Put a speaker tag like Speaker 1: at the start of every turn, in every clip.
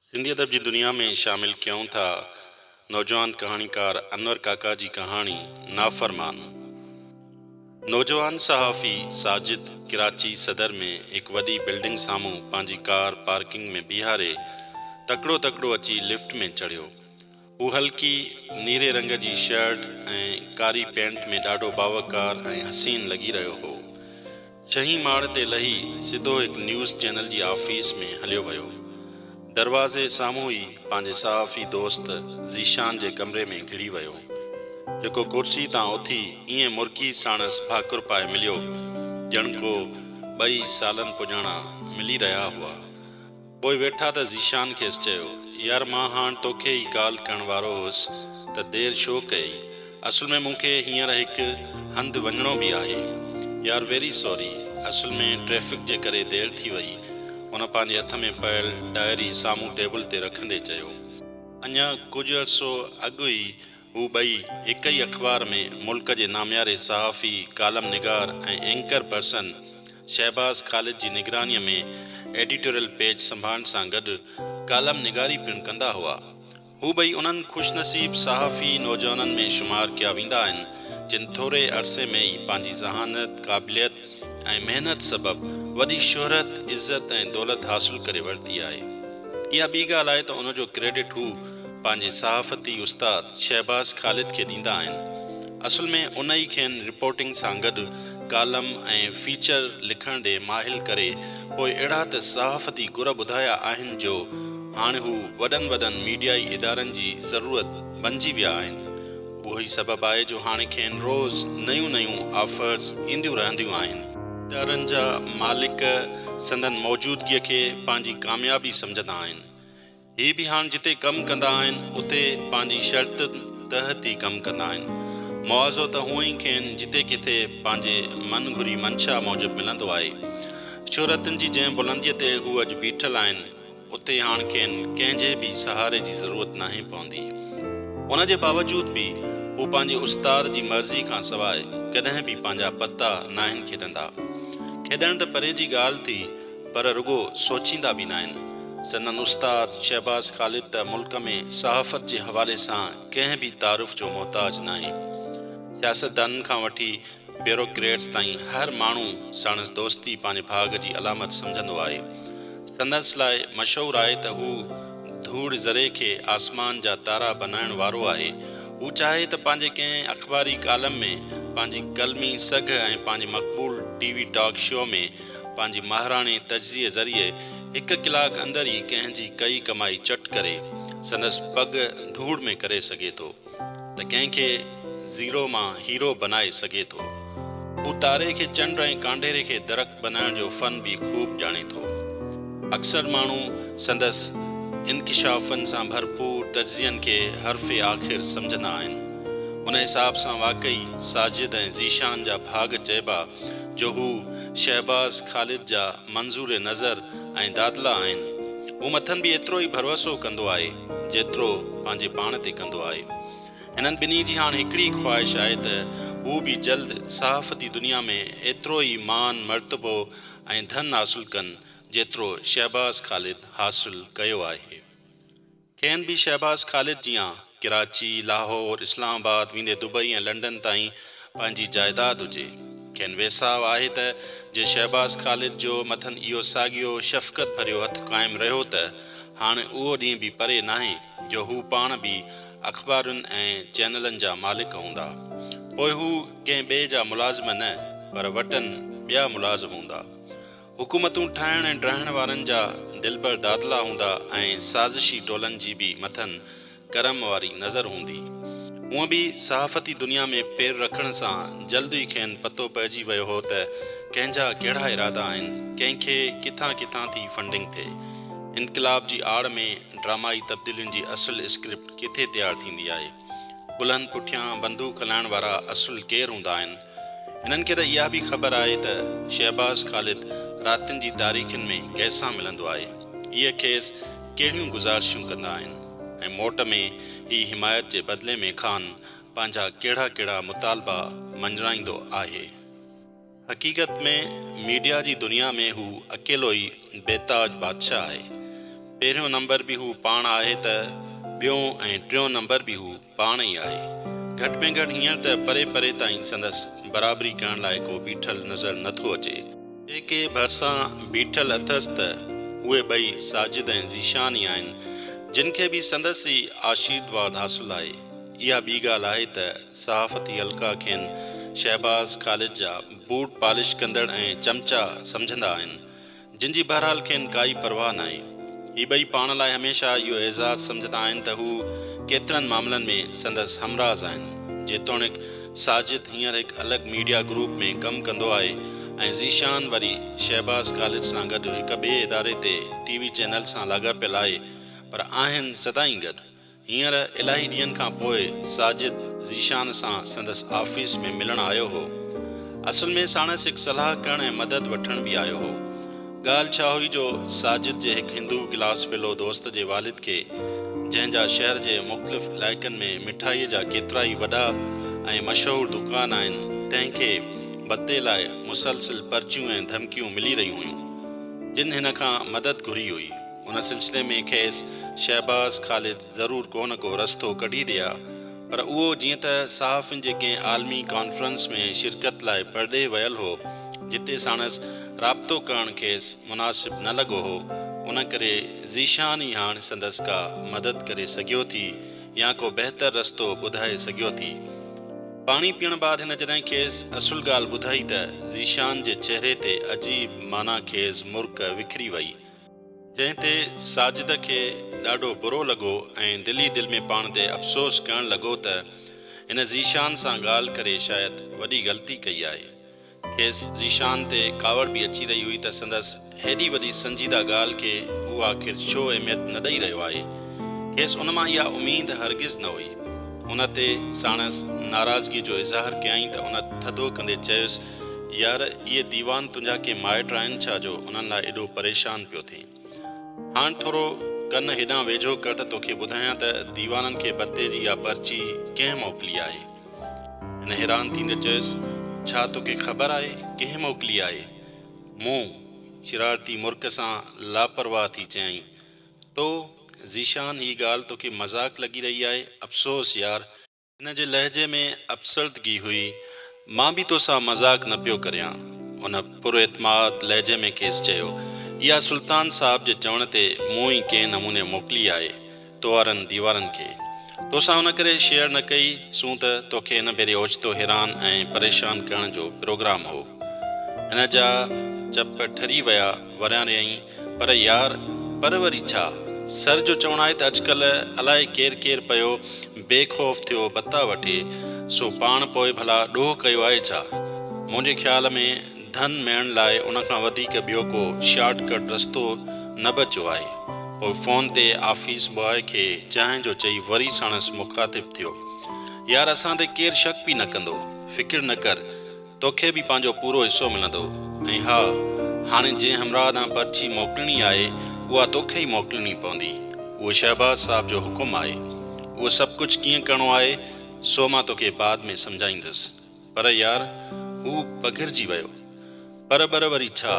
Speaker 1: सिंधी अदब जी दुनिया में शामिल क्यों था नौजवान कहानीकार अनवर काका जी कहानी नाफरमान। नौजवान सहाफ़ी साजिद कराची सदर में एक वॾी बिल्डिंग साम्हूं पंहिंजी कार पार्किंग में बीहारे तकिड़ो तकिड़ो अची लिफ्ट में चढ़ियो। हू हल्की नीरे रंग जी शर्ट ऐं कारी पैंट में ॾाढो बावकार ऐं हसीन लॻी रहियो हो। 6हीं माड़ ते लही सिधो हिकु न्यूज़ चैनल जी ऑफिस में हलियो वियो। दरवाज़े साम्हूं ई पंहिंजे सहाफ़ी दोस्त ज़ीशान जे कमरे में घिड़ी वियो, जेको कुर्सी तां उथी ईअं मुर्की साणसि भाकुर पाए मिलियो ॼण को 2 सालनि पुॼाणा मिली रहिया हुआ। पोइ वेठा त ज़ीशान खेसि चयो, यार मां हाणे तोखे ई ॻाल्हि करण वारो हुउसि त देरि छो कई। असुल में मूंखे हींअर हिकु हंधि वञिणो बि आहे। यार वेरी सॉरी, असुल में ट्रैफ़िक जे करे देरि थी वई। उन पंहिंजे हथ में पयल डायरी साम्हूं टेबल ते रखंदे चयो। अञा कुझु अर्सो अॻु ई हू ॿई हिक ई अख़बार में मुल्क जे नामियारे सहाफ़ी, कालम निगार ऐं एंकर पर्सन शहबाज़ ख़ालिद जी निगरानीअ में एडिटोरियल पेज संभालण सां गॾु कालम निगारी पिणु कंदा हुआ। हू ॿई उन्हनि ख़ुशनसीब सहाफ़ी नौजवाननि में शुमार कया वेंदा आहिनि जिन थोरे अरसे में ई पंहिंजी ज़हानत, क़ाबिलियत ऐं महिनत सबबु वॾी शोहरत, इज़त ऐं दौलत हासिल करे वरिती आहे। इहा ॿी ॻाल्हि आहे त उनजो क्रेडिट हू पंहिंजे सहाफ़ती उस्ताद शहबाज़ ख़ालिद खे ॾींदा आहिनि। असुल में उन ई खेनि रिपोर्टिंग सां गॾु कालम ऐं फीचर लिखण ॾे माहिल करे पोइ अहिड़ा त सहाफ़ती गुर ॿुधाया आहिनि जो हाणे हू वॾनि वॾनि मीडियाई इदारनि जी ज़रूरत बणिजी विया आहिनि। उहो ई सबबु आहे जो हाणे खेनि रोज़ नयूं नयूं ऑफर्स ईंदियूं रहंदियूं आहिनि। इदारनि जा मालिक संदन मौजूदगीअ खे पंहिंजी कामयाबी सम्झंदा आहिनि। ही बि हाणे जिते कमु कंदा आहिनि उते पंहिंजी शर्त तहत ई कमु कंदा आहिनि। मुआवज़ो त हूअं ई खेनि जिते किथे पंहिंजे मन घुरी मंशा मूजिबि मिलंदो आहे। शोहरतनि जी जंहिं बुलंदीअ ते हू अॼु बीठल आहिनि उते हाणे खेनि कंहिंजे बि सहारे जी ज़रूरत नाहे पवंदी। उन जे बावजूद बि हू पंहिंजे उस्ताद जी मर्ज़ी खां सवाइ कॾहिं बि पंहिंजा पता नाहिनि खेॾंदा। खेॾण त परे जी ॻाल्हि थी, पर रुगो सोचींदा बि न आहिनि। संदन उस्ताद शहबाज़ ख़ालिद त मुल्क में सहाफ़त जे हवाले सां कंहिं बि तारुफ़ जो मोहताज नाहे। सियासतदाननि खां वठी ब्यूरोक्रेट्स ताईं हर माण्हू साणसि दोस्ती पंहिंजे भाग जी अलामत सम्झंदो आहे। संदसि लाइ मशहूरु आहे त हू धूड़ ज़रे खे आसमान जा तारा बनाइण वारो आहे। हू चाहे त पंहिंजे कंहिं अख़बारी कालम में, पंहिंजी कलमी सघ ऐं पंहिंजे मक़बूल टीवी टॉक शो में पंहिंजी माहिराणे तजज़िये ज़रिए 1 कलाक अंदरि ई कंहिंजी कई कमाई चट करे संदसि पग धूड़ में करे सघे थो त कंहिंखे ज़ीरो मां हीरो बनाए सघे थो। हू तारे खे चंड ऐं कांढेरे खे दरख़्त बनाइण जो फ़न बि ख़ूब ॼाणे थो। अक्सर माण्हू संदसि इंकिशाफ़नि सां भरपूर तजज़ियनि खे हर्फ़े आख़िर सम्झंदा आहिनि। उन हिसाब सां वाक़ई साजिद ऐं ज़ीशान जा भाग चइबा जो हू शहबाज़ ख़ालिद जा मंज़ूर नज़र ऐं दादला आहिनि। हू मथनि बि एतिरो ई भरवसो कंदो आहे जेतिरो पंहिंजे पाण ते कंदो आहे। हिननि ॿिन्ही जी हाणे हिकिड़ी ख़्वाहिश आहे त हू बि जल्द सहाफ़ती दुनिया में एतिरो ई मान, मर्तबो ऐं धन हासिल कनि जेतिरो शहबाज़ ख़ालिद हासिल कयो आहे। खेनि बि शहबाज़ ख़ालिद जीअं कराची, लाहौर, इस्लामाबाद वेंदे दुबई ऐं लंडन ताईं पंहिंजी जाइदाद हुजे। खेनि वेसाव आहे त जे शहबाज़ ख़ालिद जो मथनि इहो साॻियो शफ़क़त भरियो हथु क़ाइमु रहियो त हाणे उहो ॾींहुं बि परे नाहे जो हू पाण बि अख़बारुनि ऐं चैनलनि जा मालिक हूंदा। पोइ हू कंहिं ॿिए जा मुलाज़िम न, पर वटनि ॿिया मुलाज़िम हूंदा। हुकूमतूं ठाहिण ऐं ड्राइण वारनि जा दिलबर दादला हूंदा ऐं साज़िशी टोलनि जी बि मथनि करम वारी नज़र हूंदी। हूअं बि सहाफ़ती दुनिया में पेर रखण सां जल्द ई खेनि पतो पइजी वियो हो त कंहिंजा कहिड़ा इरादा आहिनि, कंहिंखे किथां किथां थी फंडिंग थिए। इनक़िलाब जी आड़ में ड्रामाई तब्दीलियुनि जी असुल स्क्रिप्ट किथे तयारु थींदी आहे। गुलनि पुठियां बंदूक हलाइण वारा असुल केरु हूंदा आहिनि। हिननि खे त इहा बि ख़बर आहे त शहबाज़ ख़ालिद रातिनि जी तारीख़ुनि में कंहिंसां मिलंदो आहे, इहे खेसि कहिड़ियूं गुज़ारिशूं कंदा आहिनि ऐं मोट में ही हिमायत जे बदिले में ख़ान पंहिंजा कहिड़ा कहिड़ा मुतालबा मंझराईंदो आहे। हक़ीक़त में मीडिया जी दुनिया में हू अकेलो ई बेताज बादशाह आहे। पहिरियों नंबर बि हू पाण आहे त ॿियों ऐं टियों नंबर बि हू पाण ई आहे। घटि में घटि हींअर त परे परे ताईं संदसि बराबरी करण लाइ को बीठल नज़र नथो अचे। जेके भरिसां बीठल अथसि त उहे ॿई साजिद ऐं ज़ीशान ई आहिनि, जिन खे बि संदसि ई आशीर्वाद हासिलु आहे। इहा ॿी ॻाल्हि आहे त सहाफ़ती हल्का खेनि शहबाज़ ख़ालिद जा बूट पॉलिश कंदड़ ऐं चमचा सम्झंदा आहिनि, जिन जी बहरहाल खेनि काई परवाह न आहे। ही ॿई पाण लाइ हमेशह इहो एज़ाज़ु सम्झंदा आहिनि त हू केतिरनि मामलनि में संदसि हमराज़ आहिनि। जेतोणीकि साजिद हींअर हिकु अलॻि मीडिया ग्रुप में कमु कंदो आहे ऐं ज़ीशान वरी शहबाज़ ख़ालिद सां गॾु हिक ॿिए इदारे ते TV चैनल सां लाॻापियल आहे, पर आहिनि सदाईं गॾु। हींअर इलाही ॾींहंनि खां पोइ साजिद ज़ीशान सां संदसि ऑफिस में मिलणु आयो हो। असुल में साणसि हिकु सलाह करण ऐं मदद वठण बि आयो हो। ॻाल्हि छा हुई जो साजिद जे हिकु हिंदू गिलास पिलो दोस्त जे वालिद खे, जंहिंजा शहर जे मुख़्तलिफ़ इलाइक़नि में मिठाईअ जा केतिरा ई वॾा ऐं मशहूरु दुकान आहिनि, तंहिंखे बदले लाइ मुसलसिल पर्चियूं ऐं धमकियूं मिली रहियूं हुयूं, जिन हिन खां मदद घुरी हुई। उन सिलसिले में खेसि शहबाज़ ख़ालिद ज़रूरु को न को रस्तो कढी ॾिया, पर उहो जीअं त सहाफ़ियुनि जे कंहिं आलमी कॉन्फ्रेंस में शिरकत लाइ परॾे वियल हो, जिते साणसि राब्तो करणु खेसि मुनासिबु न लॻो हो, उन करे ज़ीशान ई हाणे संदसि का मदद करे सघियो थी या को बहितर रस्तो ॿुधाए सघियो थी। पाणी पीअण बाद हिन जॾहिं खेसि असुल ॻाल्हि ॿुधाई त ज़ीशान जे चहिरे ते अजीब माना खेसि मुर्क विखरी वई, जंहिं ते साजिद खे ॾाढो बुरो लॻो ऐं दिली दिलि में पाण ते अफ़सोस करणु लॻो त हिन ज़ीशान सां ॻाल्हि करे शायदि वॾी ग़लती कई आहे। खेसि ज़ीशान ते कावड़ बि अची रही हुई त संदसि हेॾी वॾी संजीदा ॻाल्हि खे हू आख़िर छो अहमियत न ॾेई रहियो आहे। खेसि उन मां इहा उमेद हरगिज़ न हुई। उन ते साणसि नाराज़गी जो इज़हार कयईं त उन थधो कंदे चयुसि, यार इहे दीवान तुंहिंजा के माइट आहिनि छा जो उन्हनि लाइ एॾो परेशान पियो थिए। हाणे थोरो कन हेॾां वेझो कर त तोखे ॿुधायां त दीवाननि खे बदले जी इहा पर्ची कंहिं मोकिली आहे। हिन हैरान थींदे चयुसि, छा तोखे ख़बर आहे कंहिं मोकिली आहे? मूं शरारती मुर्क सां लापरवाह थी चयईं, तो ज़ीशान ही ॻाल्हि तोखे मज़ाक लॻी रही आहे? अफ़सोस यार, हिन जे लहजे में अफ़सरदगी हुई। मां बि तोसां मज़ाक न पियो करियां। उन पुरएतमाद लहजे में खेसि चयो, इहा सुल्तान साहब जे चवण ते मूं ई कंहिं नमूने मोकिली आहे तो वारनि दीवारनि खे। तोसां उन करे शेयर न कई सूं त तोखे हिन भेरे ओचितो हैरान ऐं परेशान करण जो प्रोग्राम हो। हिन जा चप ठरी विया वरियां, पर यार पर वरी छा? सर जो चवणु आहे त अॼुकल्ह अलाए केरु केरु पियो बेखौफ़ थियो बता वठे, सो पाण पोइ भला ॾोह कयो आहे छा? मुंहिंजे ख़्याल में धन मिलण लाइ उन खां वधीक ॿियो को शॉर्टकट रस्तो न बचियो आहे। पोइ फ़ोन ते ऑफिस बॉय खे चांहि जो चई वरी साणसि मुखातिब थियो, यार असां ते केरु शक बि न कंदो, फ़िकिर न कर, तोखे बि पंहिंजो पूरो हिसो मिलंदो। ऐं हा, हाणे जंहिं हमरा ॾांहुं पर्ची मोकिलणी आहे उहा तोखे ई मोकिलणी पवंदी। उहो शहबाज़ साहब जो हुकुम आहे। उहो सभु कुझु कीअं करिणो आहे सो मां तोखे बाद में सम्झाईंदुसि। पर यार, हू पघिरजी वियो। पर वरी छा?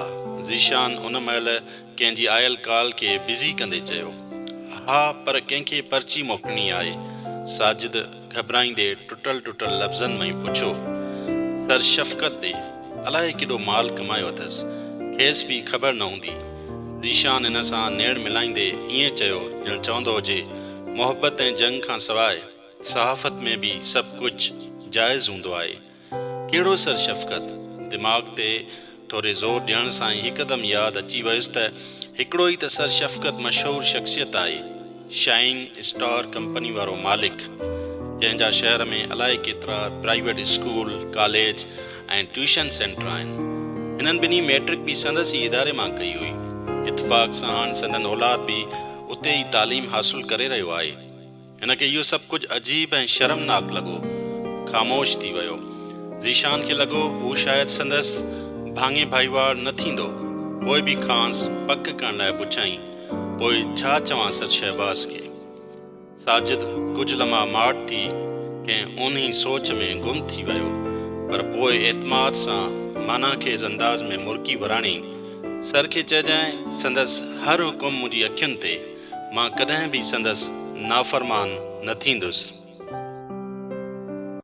Speaker 1: ज़ीशान उन महिल कंहिंजी आयल कॉल खे बिज़ी कंदे चयो। हा, पर कंहिंखे पर्ची मोकिलणी आहे। साजिद घबराईंदे टुटल लफ़्ज़नि में पुछो। सर शफ़क़त ॾे, अलाए केॾो माल कमायो अथसि, खेसि बि ख़बर न हूंदी। ज़ीशान हिन सां नेड़ मिलाईंदे ईअं चयो ॼणु चवंदो हुजे, मोहबत ऐं जंग खां सवाइ सहाफ़त में बि सभु कुझु जाइज़ हूंदो आहे। कहिड़ो सर शफ़क़त? दिमाग़ ते थोरे ज़ोर ॾियण सां ई हिकदमि यादि अची वियुसि त हिकिड़ो ई त सर शफ़क़त मशहूरु शख़्सियत आहे, शाइन स्टार कंपनी वारो मालिक, जंहिंजा शहर में अलाए केतिरा प्राइवेट स्कूल, कॉलेज ऐं ट्यूशन सेंटर आहिनि। हिननि ॿिन्ही मैट्रिक बि संदसि ई इदारे मां कई हुई। इतफ़ाक़ सां हाणे संदन औलाद बि उते ई तालीम हासिलु करे रहियो आहे। हिनखे इहो सभु कुझु अजीब ऐं शर्मनाक लॻो, ख़ामोश थी वियो। ज़ीशान खे लॻो हू शायदि संदसि भाङे भाईवार न थींदो। पोइ बि खांसि पक करण लाइ पुछाईं, पोइ छा चवां सर शहबाज़ खे? साजिद कुझु लम्हा माठ थी कंहिं उन्ही सोच में गुम थी वियो, पर पोइ एतमाद सां माना खेज़ अंदाज़ में मुर्की वराणी, सर खे चइजांइ संदसि हर हुकुम मुंहिंजी अखियुनि ते। मां कॾहिं बि संदसि नाफ़रमान न थींदुसि।